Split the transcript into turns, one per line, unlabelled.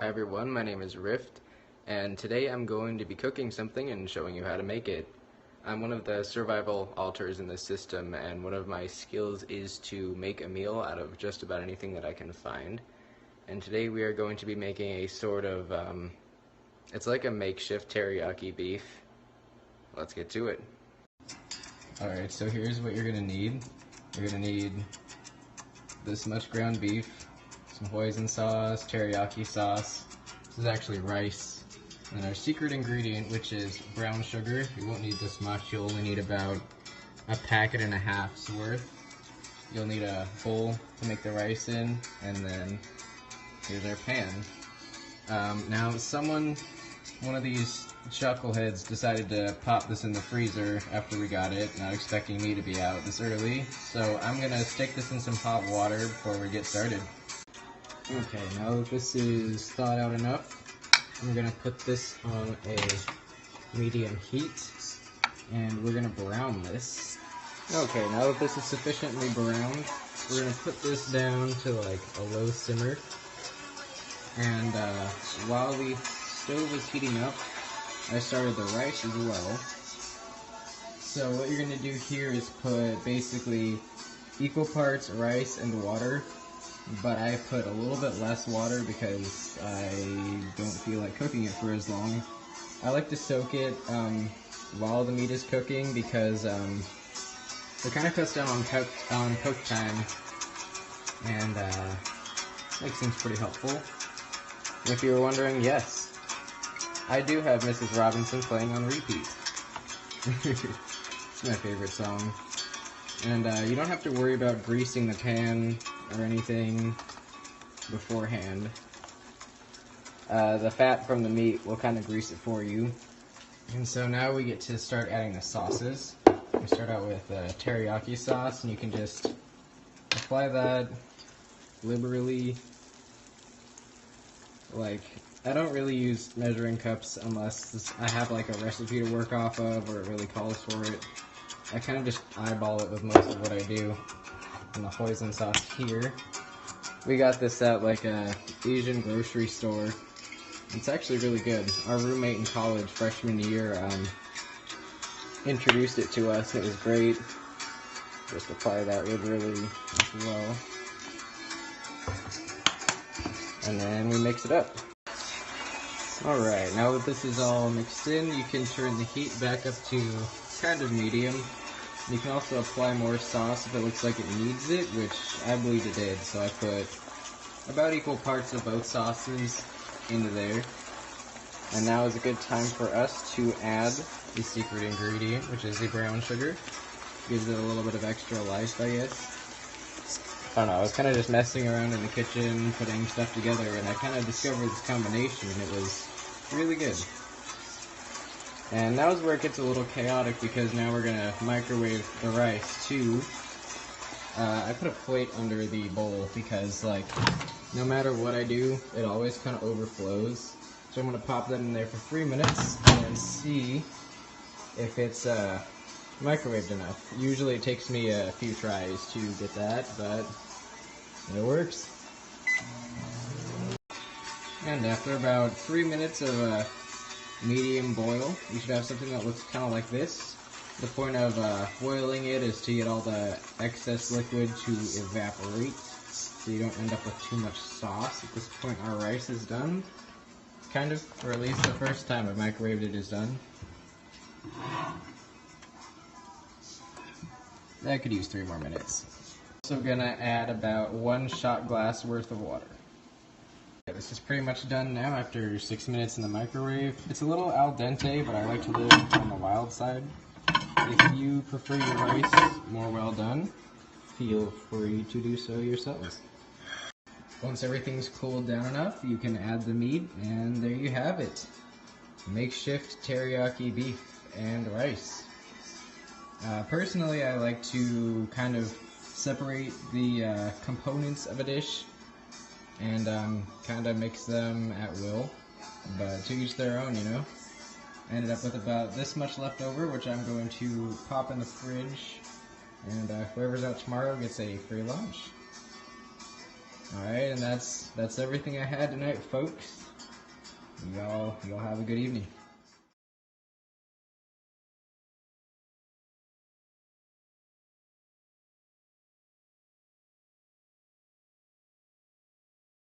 Hi everyone, my name is Rift, and today I'm going to be cooking something and showing you how to make it. I'm one of the survival alters in this system, and one of my skills is to make a meal out of just about anything that I can find. And today we are going to be making a sort of, it's like a makeshift teriyaki beef. Let's get to it. Alright, so here's what you're going to need. You're going to need this much ground beef, some hoisin sauce, teriyaki sauce. This is actually rice. And our secret ingredient, which is brown sugar. You won't need this much. You'll only need about a packet and a half's worth. You'll need a bowl to make the rice in, and then here's our pan. Now one of these chuckleheads decided to pop this in the freezer after we got it, not expecting me to be out this early. So I'm gonna stick this in some hot water before we get started. Okay, now that this is thawed out enough, I'm going to put this on a medium heat, and we're going to brown this. Okay, now that this is sufficiently browned, we're going to put this down to like a low simmer, and while the stove was heating up, I started the rice as well. So what you're going to do here is put basically equal parts rice and water. But I put a little bit less water because I don't feel like cooking it for as long. I like to soak it while the meat is cooking because it kind of cuts down on cook time, and makes things pretty helpful. If you were wondering, yes, I do have Mrs. Robinson playing on repeat. It's my favorite song. And you don't have to worry about greasing the pan or anything beforehand. The fat from the meat will kind of grease it for you. And so now we get to start adding the sauces. We start out with teriyaki sauce, and you can just apply that liberally. Like, I don't really use measuring cups unless I have like a recipe to work off of or it really calls for it. I kind of just eyeball it with most of what I do. And the hoisin sauce here. We got this at like a Asian grocery store. It's actually really good. Our roommate in college, freshman year, introduced it to us. It was great. Just apply that liberally as well. And then we mix it up. Alright, now that this is all mixed in, you can turn the heat back up to kind of medium. You can also apply more sauce if it looks like it needs it, which I believe it did, so I put about equal parts of both sauces into there. And now is a good time for us to add the secret ingredient, which is the brown sugar. Gives it a little bit of extra life, I guess. I don't know, I was kind of just messing around in the kitchen, putting stuff together, and I kind of discovered this combination, and it was really good. And now is where it gets a little chaotic because now we're going to microwave the rice too. I put a plate under the bowl because, like, no matter what I do, it always kind of overflows. So I'm going to pop that in there for 3 minutes and see if it's microwaved enough. Usually it takes me a few tries to get that, but it works. And after about 3 minutes of medium boil, you should have something that looks kind of like this. The point of boiling it is to get all the excess liquid to evaporate, so you don't end up with too much sauce. At this point our rice is done, kind of, or at least the first time I've microwaved it is done. That could use 3 more minutes. Also gonna add about 1 shot glass worth of water. This is pretty much done now after 6 minutes in the microwave. It's a little al dente, but I like to live on the wild side. If you prefer your rice more well done, feel free to do so yourselves. Once everything's cooled down enough, you can add the meat, and there you have it. Makeshift teriyaki beef and rice. Personally, I like to kind of separate the components of a dish and kind of mix them at will, but to each their own, you know. I ended up with about this much left over, which I'm going to pop in the fridge, and whoever's out tomorrow gets a free lunch. Alright, and that's everything I had tonight, folks. You all have a good evening.